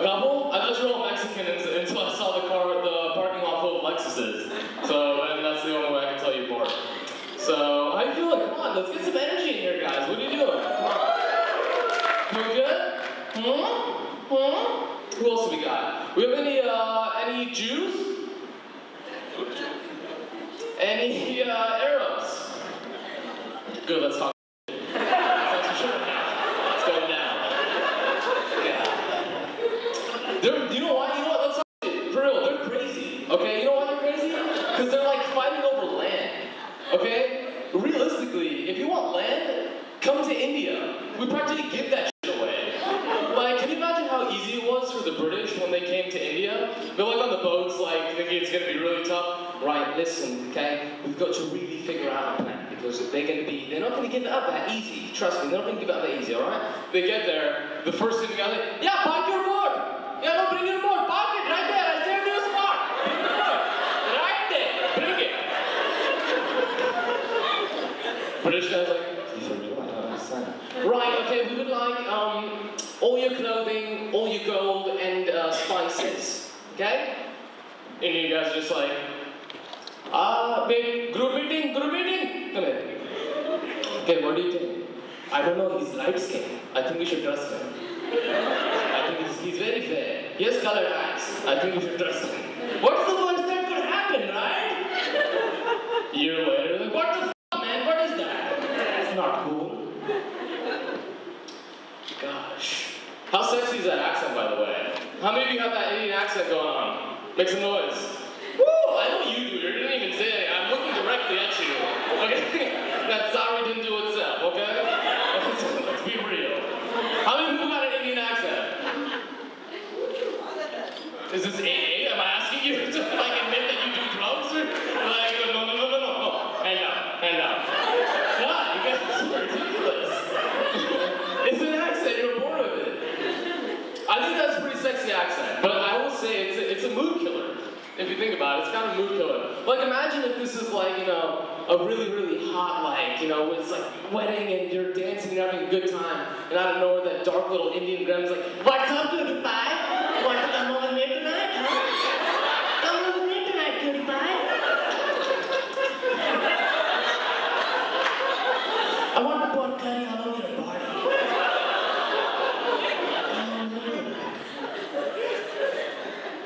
couple? I thought you were all Mexican until I saw the parking lot full of Lexuses. So, and that's the only way I can tell you apart. So, how you feeling? Come on, let's get some energy in here, guys. What are you doing? Come on. Doing good? Who else do we got? We have any Jews? Any Arabs? Good, let's talk. You know why? Let's talk for real. They're crazy. Okay, you know why they're crazy? Because they're like fighting over land. Okay? Realistically, if you want land, come to India. We practically give that shit away. Like, can you imagine how easy it was for the British when they came to India? They're like on the boats, like thinking it's gonna be really tough. Right, listen, okay? We've got to really figure out a plan because they're not gonna give it up that easy. Trust me, they're not gonna give it up that easy, alright? They get there, the first thing they got like, yeah, park your board! Yeah, no, bring your board, park it right there, I saved you a spot! Bring your board, right there, bring it! British guy's like, I don't understand. Right, okay, we would like all your clothing, all your gold, and spices, okay? And you guys are just like, babe, group meeting? Come here. Okay, what do you think? I don't know, he's light skinned. I think we should trust him. I think he's very fair. He has colored eyes. I think we should trust him. What's the worst that could happen, right? A year later, like, what the f***, man? What is that? It's not cool. Gosh. How sexy is that accent, by the way? How many of you have that Indian accent going on? Make some noise. Woo! I know you do. You didn't even say anything. I'm looking directly at you. Okay? That sorry didn't do itself, okay? Let's be real. How many people got an Indian accent? Is this AA? Am I asking you to like admit that you do drugs? Or like, no. Hand down. God, you guys are so ridiculous. It's an accent, you're born with it. I think that's a pretty sexy accent, but I will say it's a mood killer. If you think about it, it's kind of a mood killer. Like, imagine if this is like, you know, a really, really hot, like, you know, it's like wedding and you're dancing and having a good time, and out of nowhere that dark little Indian grandma's like, what's up, cutie pie? Want to come over with me tonight, huh? Come over with me tonight, cutie pie. I want to pour curry all over your body.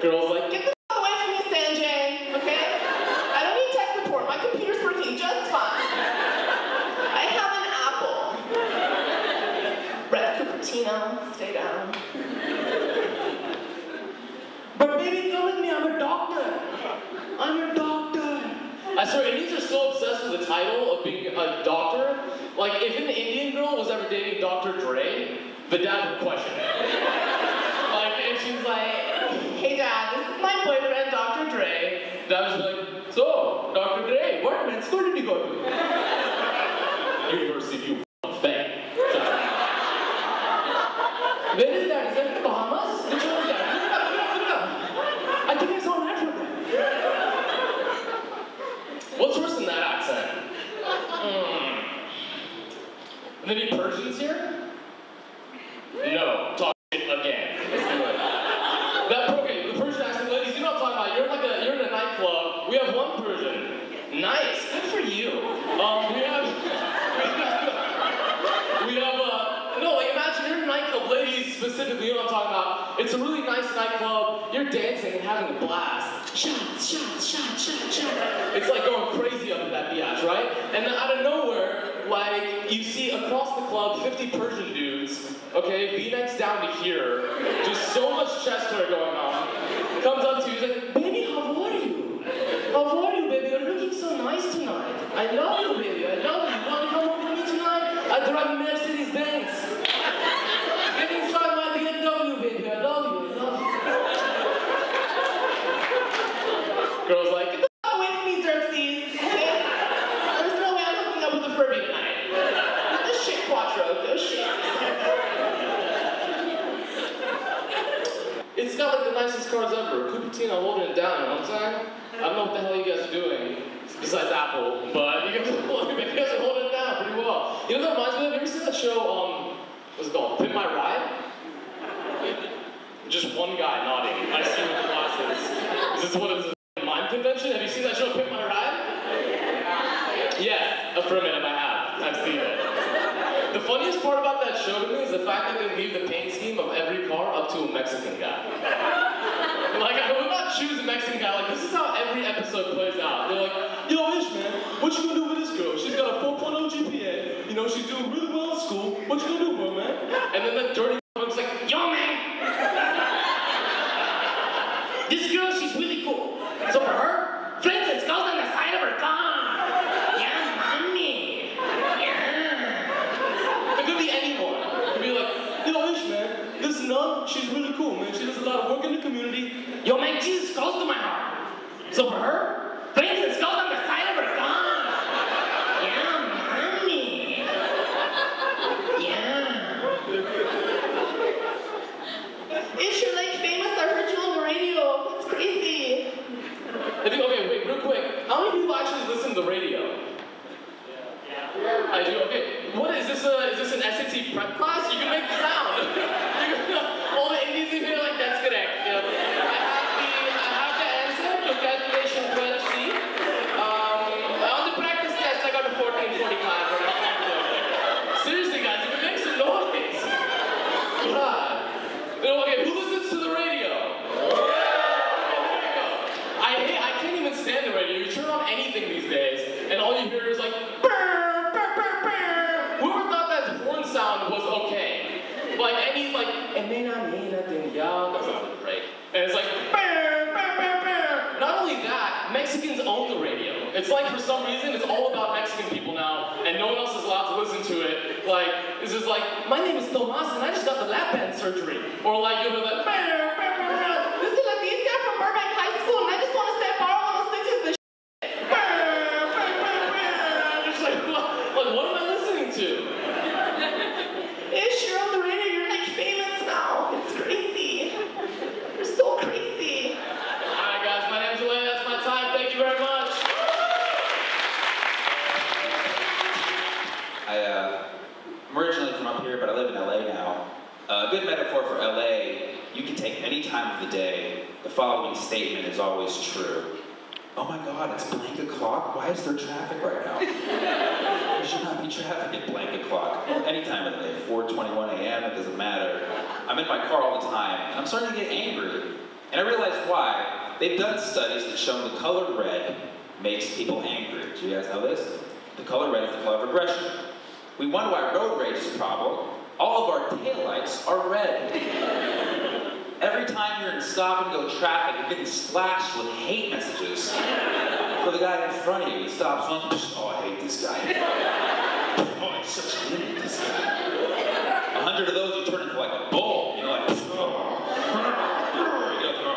Girl's like, get the away from me, Sanjay, okay? I don't need tech support. My computer's working just fine. I have an apple. Red Cupertino, stay down. But baby, come with me. I'm a doctor. I'm your doctor. I swear, Indians are so obsessed with the title of being a doctor. Like, if an Indian girl was ever dating Dr. Dre, the dad would question it. Like, and she's like, hey dad, this is my boyfriend, Dr. Dre. Dad was like, so, Dr. Dre, what med school did you go to? University of you fag. Where is that? Is that the Bahamas? Which one is that? Look it up. I think it's on Africa. What's worse than that accent? Are there any Persians here? No. Talk shit again. Okay, the Persian accent, ladies, you know what I'm talking about. You're in a nightclub. We have one Persian. Nice. Good for you. No, like imagine you're in a nightclub, ladies specifically, you know what I'm talking about. It's a really nice nightclub. You're dancing and having a blast. Shots. It's like going crazy up in that biatch, right? And then out of nowhere, like, you see across the club 50 Persian dudes, okay, V-necks down to here, just so much chest hair going on. Comes up to you, he's like, baby, how are you? How are you, baby? You're looking so nice tonight. I love you, baby. I love you. You want to come over with me tonight? I drive a Mercedes Benz. Get inside my BMW, baby. I love you. Girl's like, get the f*** away from me, Xerxes. Okay? There's no way I'm hooking up with a Furby tonight. Get the shit, Quattro. Go shit. It's got like the nicest cars ever. Cupertino holding it down, you know what I'm saying? I don't know what the hell you guys are doing, besides Apple, but you guys are holding it down pretty well. You know what that reminds me of? Have you ever seen that show, what's it called? Pimp My Ride? Just one guy nodding. I see with glasses. Is this what is a mime convention? Have you seen that show, Pimp My Ride? Yes, affirmative, I have. I've seen it. The funniest part about that show to me is the fact that they leave the paint scheme of every car up to a Mexican guy. Like, I would not choose a Mexican guy. Like, this is how every episode plays out. They're like, yo, Ish, man, what you gonna do with this girl? She's got a 4.0 GPA. You know, she's doing really well in school. What you gonna do with her, man? And then the dirty one's like, yo, man, this girl, she's really cool. So for her, for instance, goes on the side of her car. Yeah, mommy. Yeah. It could be anyone. It could be like, yo, Ish, man, this nun, she's really cool, man. She does a lot of work in the community. Yo, man, Jesus close to my heart. So for her, for instance, goes on the side of her car. Yeah, mommy. Yeah. Ish, you're like famous. I heard you on the radio. It's crazy. Okay, wait, real quick. How many people actually listen to the radio? I do. Okay. What is this? Is this an SAT prep class? You can make the sound. All the Indians in here are like, that's correct. You know, I have the answer to calculation 12C. On the practice test, I got a 1445. Seriously, guys, you can make some noise. God. Okay, who listens to the radio? I can't even stand the radio. You turn on anything these days, and all you hear is like, brr, brr, brr, brr. Whoever thought that horn sound was okay? Like any, like, that sounds great. And it's like, brr, brr, brr, brr. Not only that, Mexicans own the radio. It's like, for some reason, it's all about Mexican people now, and no one else is allowed to listen to it. Like, it's just like, my name is Tomas, and I just got the lap band surgery. Or like, you know, that, brr, brr, brr, brr. This is like these guys from Burbank High School, and I just want to say borrow one of those things is the It's like, what am I listening to? Ish, you're on the radio, you're like famous now. It's crazy. You're so crazy. Alright guys, my name's Elaine, that's my time. Thank you very much. I'm originally from up here, but I live in LA now. A good metaphor for LA, you can take any time of the day. The following statement is always true. Oh my God, it's blank o'clock? Why is there traffic right now? There should not be traffic at blank o'clock. Well, any time of the day, 4:21 a.m., it doesn't matter. I'm in my car all the time, and I'm starting to get angry. And I realized why. They've done studies that show the color red makes people angry. Do you guys know this? The color red is the color of aggression. We wonder why road rage is a problem. All of our taillights are red. Every time you're in stop-and-go traffic, you're getting splashed with hate messages. For the guy in front of you, he stops once, oh, I hate this guy. Oh, he's such an idiot, this guy. 100 of those, you turn into like a bull. You know, like, oh.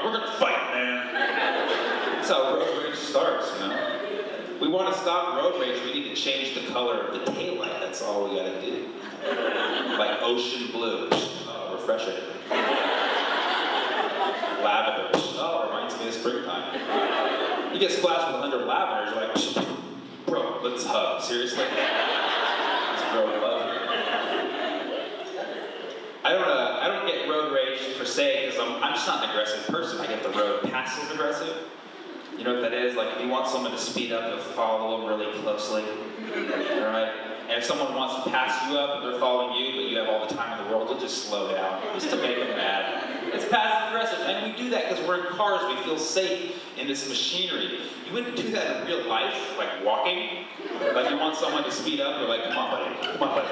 We're gonna fight, man. That's how road rage starts, you know? We want to stop road rage, we need to change the color of the taillight. That's all we gotta do. Like ocean blue. Oh, refreshing. Lavender. Oh, reminds me of springtime. You get splashed with 100 lavenders, you're like, bro, let's hug. Seriously? This girl would love you. I don't get road rage per se, because I'm just not an aggressive person. I get the road passive aggressive. You know what that is? Like if you want someone to speed up, you'll follow them really closely. Alright? And if someone wants to pass you up and they're following you, but you have all the time in the world, you'll just slow down, just to make them mad. It's passive aggressive, and we do that because we're in cars, we feel safe in this machinery. You wouldn't do that in real life, like walking. Like you want someone to speed up, you're like, come on buddy, come on buddy.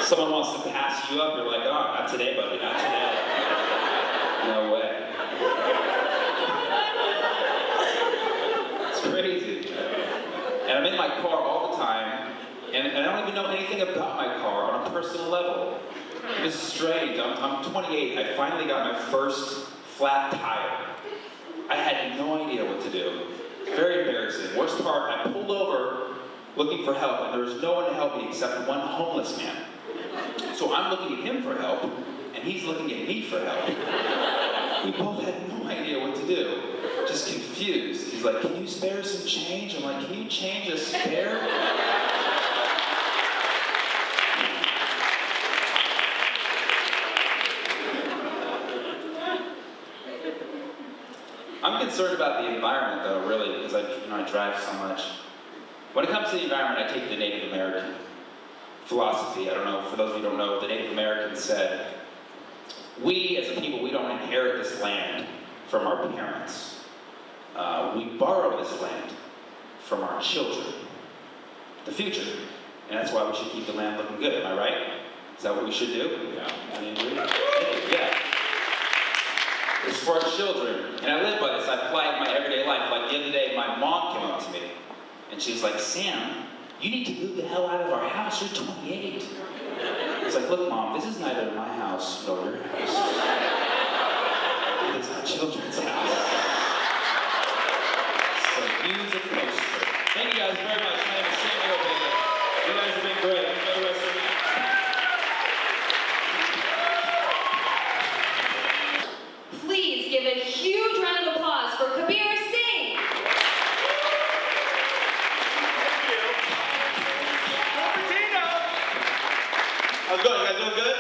Someone wants to pass you up, you're like, oh, not today buddy, not today. No way. It's crazy. And I'm in my car all the time, and I don't even know anything about my car on a personal level. This is strange. I'm 28. I finally got my first flat tire. I had no idea what to do. Very embarrassing. Worst part, I pulled over looking for help, and there was no one to help me except one homeless man. So I'm looking at him for help, and he's looking at me for help. We both had no idea what to do. Just confused. He's like, can you spare some change? I'm like, can you change a spare? concerned about the environment, though, really, because I drive so much. When it comes to the environment, I take the Native American philosophy. I don't know, for those of you who don't know, the Native Americans said, we as a people, we don't inherit this land from our parents. We borrow this land from our children, the future. And that's why we should keep the land looking good, am I right? Is that what we should do? Yeah. Any agree? Yeah. It's for our children. And I live by this. I apply it in my everyday life. Like the other day, my mom came up to me, and she's like, Sam, you need to move the hell out of our house. You're 28. I was like, look, Mom, this is neither my house nor your house. It's our children's house. So use a poster. Thank you guys very much. My name is Sam Baker. You guys have been great. Enjoy the rest of the week. Please give a huge round of applause for Kabir Singh. Cupertino! How's it going? You guys doing good?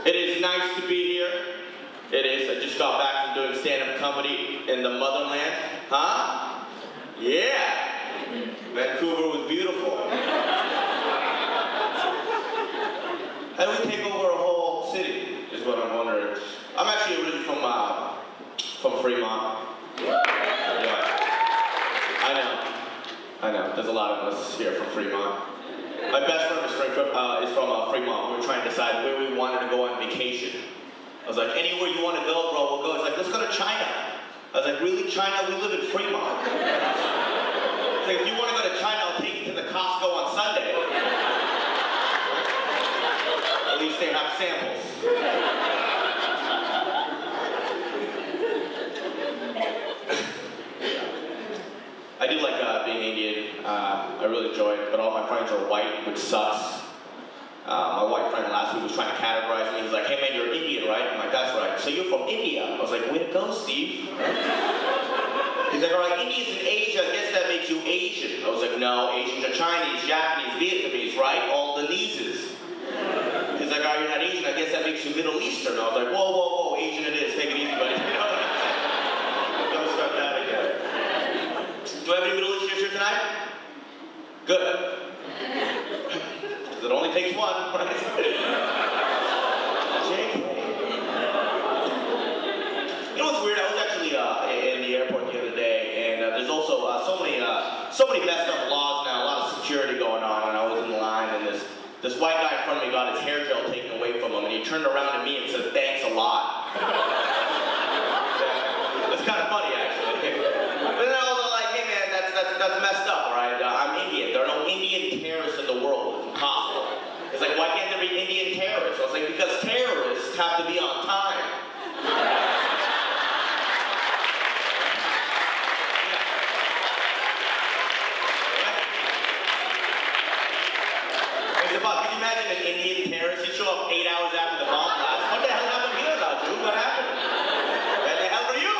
It is nice to be here. It is. I just got back from doing stand-up comedy in the motherland. Huh? Yeah. Vancouver was beautiful. How do we take over a whole city, is what I'm wondering. I'm actually originally from Fremont. Yeah. I know. There's a lot of us here from Fremont. My best friend is from Fremont. We were trying to decide where we wanted to go on vacation. I was like, anywhere you want to go, bro, we'll go. He's like, let's go to China. I was like, really, China? We live in Fremont. He's like, if you want to go to China, I'll take you to the Costco on Sunday. At least they have samples. I do like being Indian. I really enjoy it, but all my friends are white, which sucks. My white friend last week was trying to categorize me. He's like, hey man, you're Indian, right? I'm like, that's right. So you're from India? I was like, way to go, Steve. He's like, all right, India's in Asia, I guess that makes you Asian. I was like, no, Asians are Chinese, Japanese, Vietnamese, right? All the nieces. He's like, oh, you're not Asian, I guess that makes you Middle Eastern. I was like, whoa, whoa, whoa, Asian it is, take it easy, buddy. You know? Don't start that again. Do I have any Middle Easterners here tonight? Good. Because it only takes one, right? JK. You know what's weird? I was actually in the airport the other day, and there's also so many messed up laws now, a lot of security going on, and I was in the line, and this white guy in front of me got his hair gel taken away from him, and he turned around to me and said, thanks a lot. It's kind of funny, actually. But then I was like, hey man, that's messed up, all right? I'm Indian. There are no Indian terrorists in the world. It's impossible. It's like, why can't there be Indian terrorists? I was like, because terrorists have to be on time. Can you imagine an Indian terrorist? He'd show up 8 hours after the bomb blast. What the hell happened here, Raju? What happened? Where the hell were you?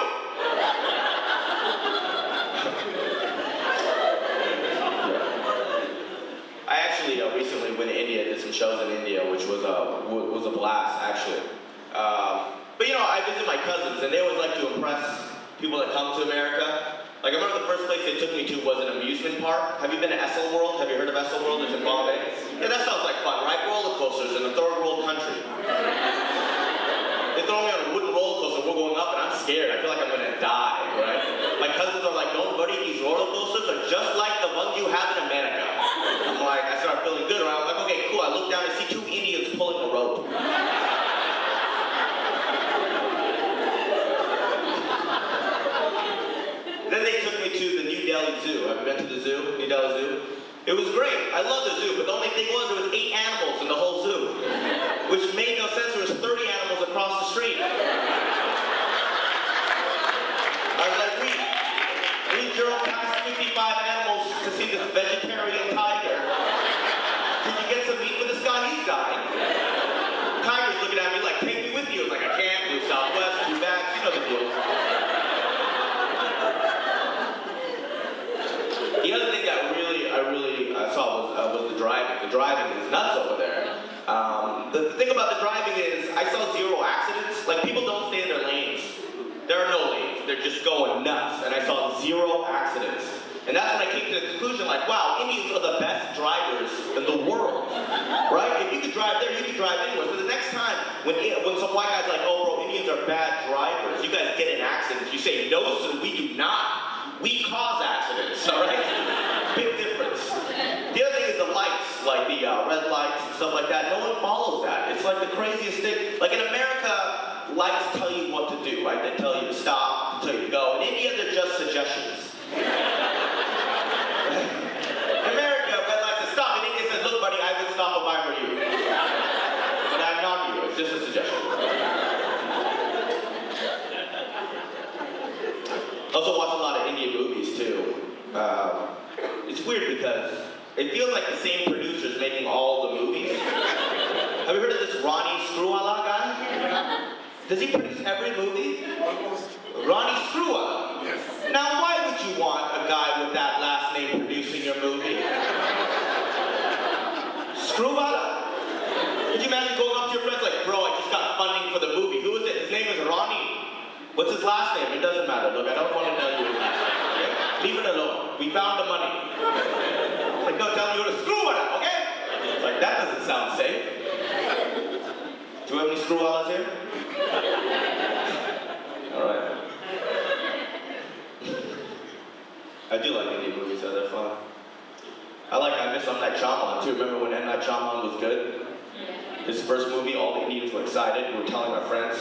I actually recently went to India, did some shows in India, which was a blast, actually. But you know, I visit my cousins, and they always like to impress people that come to America. Like, I remember the first place they took me to was an amusement park. Have you been to Essel World? Have you heard of Essel World? It's in Bombay. Yeah, that sounds like fun, right? Roller coasters in a third world country. They throw me on a wooden roller coaster, we're going up, and I'm scared. I feel like I'm gonna die, right? My cousins are like, don't worry, these roller coasters are just like the ones you have in America. I'm like, I start feeling good around. I'm like, okay, cool. I look down and see 2 Indians pulling a rope. Then they took me to the New Delhi Zoo. Have you been to the zoo? New Delhi Zoo? It was great. I love the zoo, but the only thing was there was 8 animals in the whole zoo. Which made no sense. There was 30 animals across the street. I was like, we drove past 55 animals to see this vegetarian tiger. Can you get some meat for this guy? He's dying. The tiger's looking at me like, take me with you. I was like, I can't. Blue Southwest, 2 bags, you know the deal. The other thing that I really saw was the driving. The driving is nuts over there. The thing about the driving is I saw 0 accidents. Like, people don't stay in their lanes. There are no lanes. They're they're just going nuts, and I saw 0 accidents. And that's when I came to the conclusion, like, wow, Indians are the best drivers in the world, right? If you could drive there, you could drive anywhere. So the next time, when some white guy's like, oh, bro, Indians are bad drivers, you guys get in accidents, you say, no, sir, we do not. We cause accidents, all right? Big difference. The other thing is the lights, like the red lights and stuff like that. No one follows that. It's like the craziest thing. Like in America, lights tell you what to do, right? They tell you to stop, they tell you to go. In India, they're just suggestions. In America, red light says stop. In India, it says, look, buddy, I would stop if I were you. But I'm not you. It's just a suggestion. I also watch a lot of Indian movies, too. It's weird because it feels like the same producers making all the movies. Have you heard of this Ronnie Screwwala guy? Does he produce every movie? Ronnie Screwwala. Yes. Now, why would you want a guy with that last name producing your movie? Screwwala? Could you imagine going up to your friends like, bro, I just got funding for the movie. Who is it? His name is Ronnie. What's his last name? It doesn't matter. Look, I don't want to tell you his last name. Okay? Leave it alone. We found the money. Like, no, tell me you're a Screwwala, okay? Like, that doesn't sound safe. Do we have any Screwwalas here? Alright. I do like Indian movies, though, they're fun. I miss M. Night Shyamalan too. Remember when M. Night Shyamalan was good? His first movie, all the Indians were excited. We were telling our friends,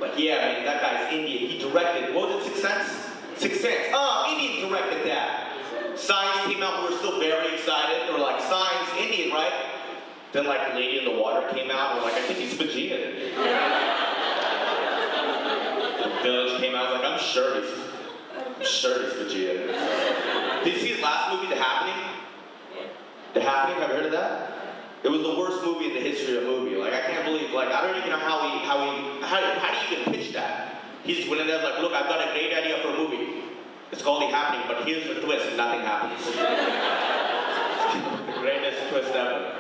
like, yeah, man, that guy's Indian. He directed, what was it, Sixth Sense? Sixth Sense. Indian directed that. Signs came out, we were still very excited. They were like, Signs, Indian, right? Then like Lady in the Water came out, and we're like, I think he's Fijian. The Village came out, I was like, I'm sure he's Fijian. Did you see his last movie, The Happening? The Happening, have you heard of that? It was the worst movie in the history of movie. Like, I can't believe, like, I don't even know how do you even pitch that? He just went in there like, look, I've got a great idea for a movie. It's called The Happening, but here's the twist, nothing happens. The greatest twist ever.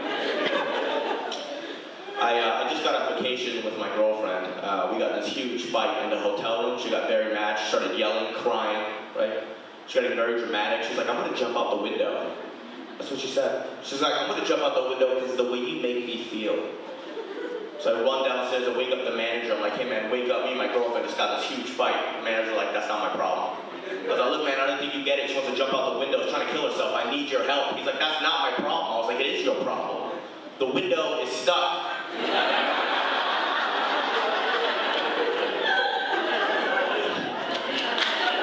I just got on vacation with my girlfriend. We got in this huge fight in the hotel room. She got very mad. She started yelling, crying, right? She got very dramatic. She's like, I'm gonna jump out the window. That's what she said. She's like, I'm gonna jump out the window because of the way you make me feel. So I run downstairs and wake up the manager. I'm like, hey man, wake up. Me and my girlfriend just got this huge fight. The manager's like, that's not my problem. I was like, look man, I don't think you get it. She wants to jump out the window. She's trying to kill herself. I need your help. He's like, that's not my problem. I was like, it is your problem. The window is stuck.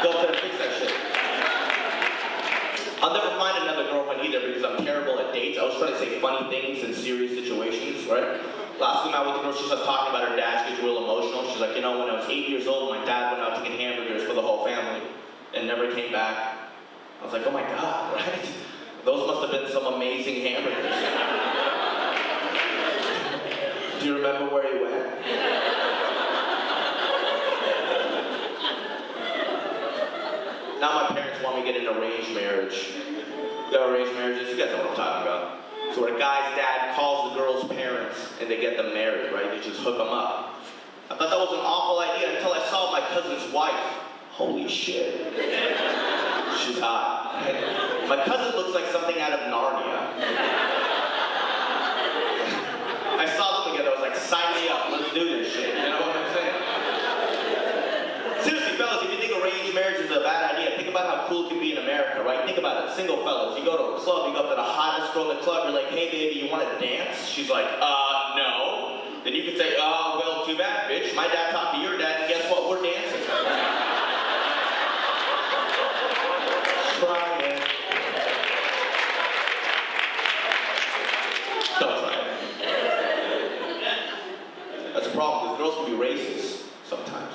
Go up there and fix that shit. I'll never find another girlfriend either because I'm terrible at dates. I was trying to say funny things in serious situations, right? Last time I went to the grocery store, she was talking about her dad. She gets real emotional. She's like, you know, when I was 8 years old, my dad went out to get hamburgers for the whole family and never came back. I was like, oh my God, right? Those must have been some amazing hamburgers. Do you remember where he went? Now my parents want me to get an arranged marriage. You know arranged marriages? You guys know what I'm talking about. So where a guy's dad calls the girl's parents and they get them married, right? They just hook them up. I thought that was an awful idea until I saw my cousin's wife. Holy shit. She's hot. Right? My cousin looks like something out of Narnia. I saw them together, I was like, sign me up, let's do this shit. You know what I'm saying? Seriously, fellas, if you think arranged marriage is a bad idea, think about how cool it can be in America, right? Think about it, single fellas, you go to a club, you go up to the hottest girl in the club, you're like, hey baby, you want to dance? She's like, no. Then you can say, oh, well, too bad, bitch. My dad talked to your dad, and guess what? We're dancing. Try it. Don't try it. That's a problem, because girls can be racist sometimes.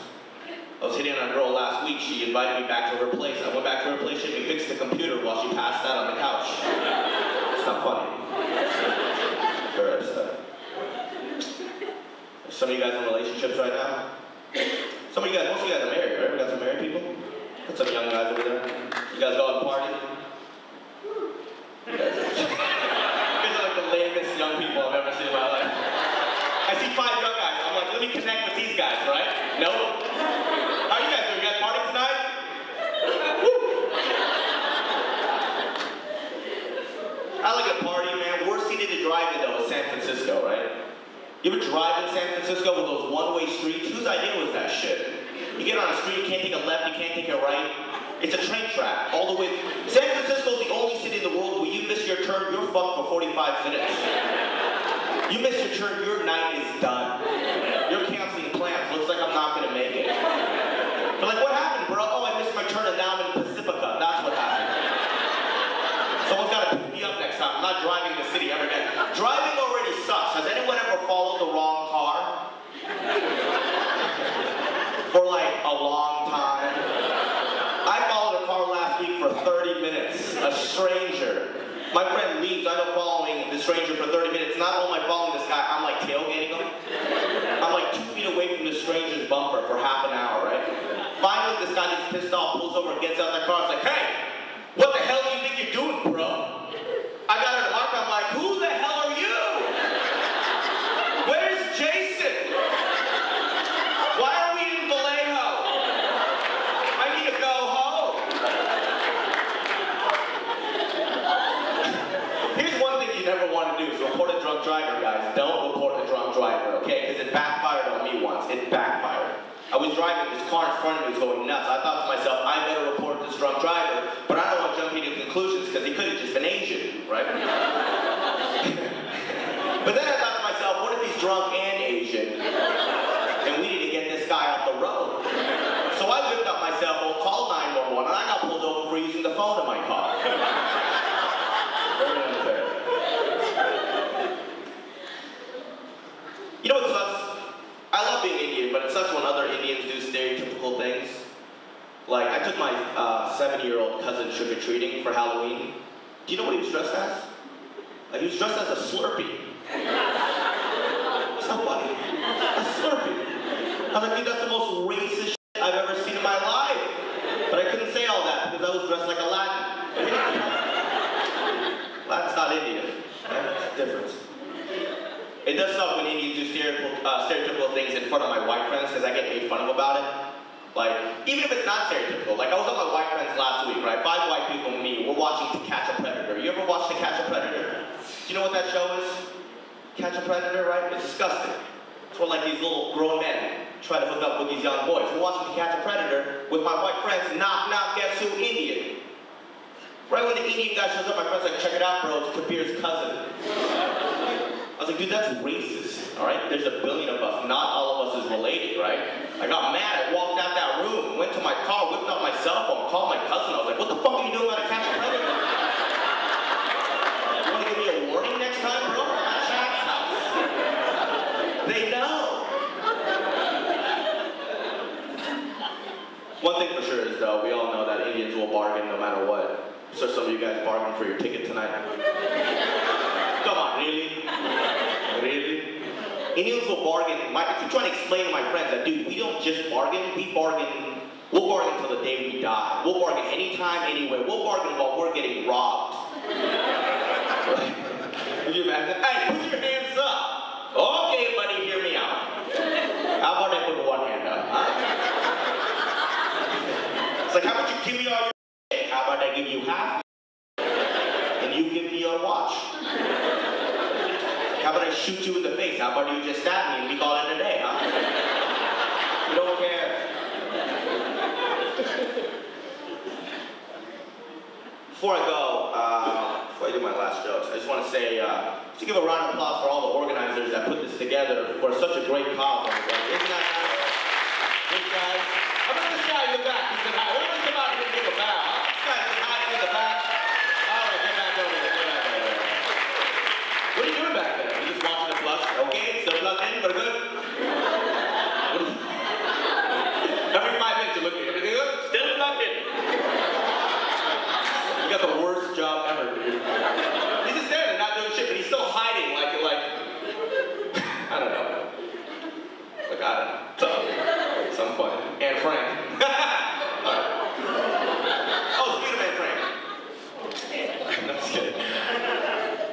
I was hitting on a girl last week. She invited me back to her place. I went back to her place. She had me fix the computer while she passed out on the couch. It's not funny. Very upset. Some of you guys in relationships right now? Some of you guys, most of you guys are married, right? We got some married people? Got some young guys over there. You guys go out and party? You guys are like the lamest young people I've ever seen in my life. I see 5 young guys. I'm like, let me connect with these guys, right? Nope. How are you guys doing? You guys partying tonight? Francisco, right? You ever drive in San Francisco with those one-way streets? Whose idea was that shit? You get on a street, you can't take a left, you can't take a right. It's a train track, all the way. San Francisco's the only city in the world where you miss your turn, you're fucked for 45 minutes. You miss your turn, your night is done. You're canceling plans, looks like I'm not gonna make it. They're like, what happened, bro? Oh, I missed my turn and now I'm in Pacifica. That's what happened. Someone's gotta pick me up next time. I'm not driving the city ever again. Driving already sucks. Has anyone ever followed the wrong car? For like a long time. I followed a car last week for 30 minutes. A stranger. My friend leaves, I end up following the stranger for 30 minutes. Not only am I following this guy, I'm like tailgating him. I'm like 2 feet away from the stranger's bumper for half an hour, right? Finally, this guy gets pissed off, pulls over, gets out of the car, it's like, hey, what the hell do you think you're doing, bro? I got out of my car, I'm like, who the hell are you? Where's Jason? Why are we in Vallejo? I need to go home. Here's one thing you never want to do is report a drunk driver, guys. Don't report a drunk driver, okay? Because it backfired on me once. It backfired. I was driving, this car in front of me was going nuts. I thought to myself, I better report this drunk driver, but I don't want to jump into conclusions because he could have just been Asian, right? But then I thought to myself, what if he's drunk and Asian? And we need to get this guy off the road. So I whipped up my cell phone, called 911, and I got pulled over for using the phone in my car. Very unfair. You know what sucks? I love being Indian, but it sucks when other Indians do stereotypical things. Like, I took my 7-year-old cousin trick-or-treating for Halloween. Do you know what he was dressed as? Like, he was dressed as a Slurpee. It's not funny. A Slurpee. I was like, dude, that's the most racist shit I've ever seen in my life. But I couldn't say all that because I was dressed like a Latin. Latin's not Indian. Right? It's a difference. It does suck when Indians do stereotypical things in front of my white friends because I get made fun of about it. Like, even if it's not stereotypical. Like, I was with my white friends last week, right? 5 white people and me, we're watching To Catch a Predator. You ever watch To Catch a Predator? Do you know what that show is? Catch a Predator, right? It's disgusting. It's where, like, these little grown men try to hook up with these young boys. We're watching To Catch a Predator with my white friends. Knock, knock, guess who? Indian. Right when the Indian guy shows up, my friend's like, check it out, bro. It's Kabir's cousin. I was like, dude, that's racist, all right? There's a billion of us. Not all of us is related, right? I got mad. I walked out that room, went to my car, whipped out my cell phone, called my cousin. I was like, what the fuck are you doing about To Catch a Predator? You want to give me a warning next time, bro? I'm at Chad's house. They know. One thing for sure is, though, we all know that Indians will bargain no matter what. So some of you guys bargained for your ticket tonight. Come on, really? Really? Indians will bargain. If you're trying to explain to my friends that, dude, we don't just bargain, we'll bargain till the day we die. We'll bargain anytime, anywhere. We'll bargain while we're getting robbed. Right? Can you imagine? Hey, put your hands up. Okay, buddy, hear me out. How about I put one hand up, huh? It's like, how about you give me all your shit? How about I give you half? And you give me your watch? How about I shoot you in the face? How about you just stab me and we call it a day, huh? You don't care. Before I do my last jokes, I just want to say, just give a round of applause for all the organizers that put this together for such a great cause. Isn't that nice? Thanks, guys. How about this guy in the back? He said hi. Everyone come out here and give a bow, huh? This guy's been hiding in the back. All right, get back over there. Get back over there. What are you doing back there? You just watching the plug? Okay, still plugged in, but good. Every 5 minutes you're looking, everything good? Still plugged in. You got the worst job ever, dude. He's just there, not doing shit, but he's still hiding, like, I don't know. Like, I don't know. Some fun. Anne Frank. Oh, speaking of Anne Frank. No, just kidding.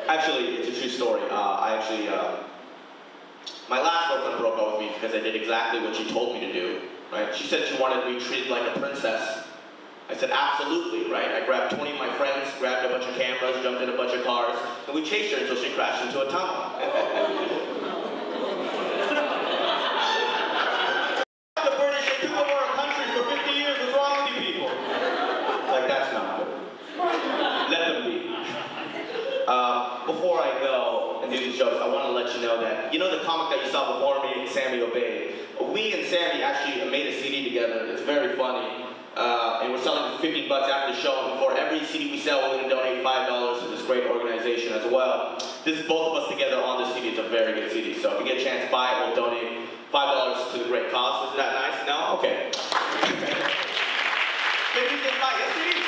Actually, it's a true story. My last girlfriend broke up with me because I did exactly what she told me to do, right? She said she wanted to be treated like a princess. I said, absolutely, right? I grabbed 20 of my friends, grabbed a bunch of cameras, jumped in a bunch of cars, and we chased her until she crashed into a tunnel. The British, they took over our country for 50 years. What's wrong with you people? Like, that's not good. Let them be. Before I go and do these jokes, I want to let you know that, you know the comic that you saw before me, Sammy Obey? We and Sammy actually made a CD together. It's very funny. And we're selling for $50 after the show, and for every CD we sell, we're going to donate $5 to this great organization as well. This is both of us together on the CD. It's a very good CD, so if you get a chance, buy it. We'll donate $5 to the great cause. Isn't that nice? No? Okay. Maybe you didn't buy it. Yes, it is.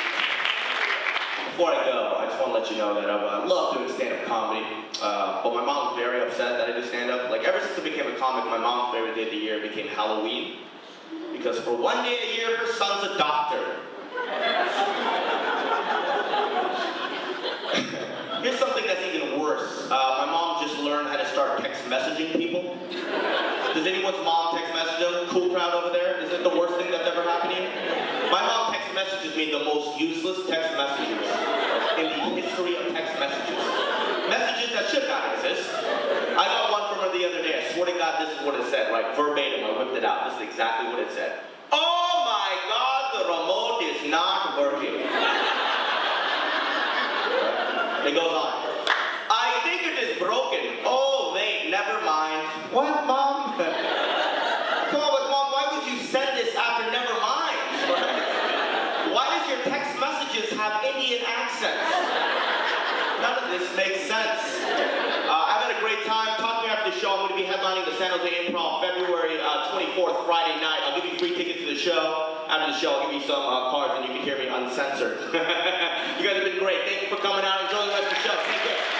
Before I go, I just want to let you know that I love doing stand-up comedy, but my mom's very upset that I do stand-up. Like, ever since I became a comic, my mom's favorite day of the year became Halloween. Because for one day a year, her son's a doctor. Here's something that's even worse. My mom just learned how to start text messaging people. Does anyone's mom text message them? Cool crowd over there? Is it the worst thing that's ever happened to you? My mom text messages me the most useless text messages in the history of text messages. Messages that should not exist. I got one from her the other day. I swear to God, this is what it said, like verbatim. I whipped it out. This is exactly what it said. Oh my God, the remote is not working. It goes on. I think it is broken. Oh, wait, never mind. What, Mom? Come on, but Mom, why would you send this after never mind? Why does your text messages have Indian accents? None of this makes sense. I've had a great time. Talk to me after the show. I'm going to be headlining the San Jose Improv February 24th, Friday night. I'll give you free tickets to the show. After the show, I'll give you some cards and you can hear me uncensored. You guys have been great. Thank you for coming out. Enjoy the rest of the show. Take care.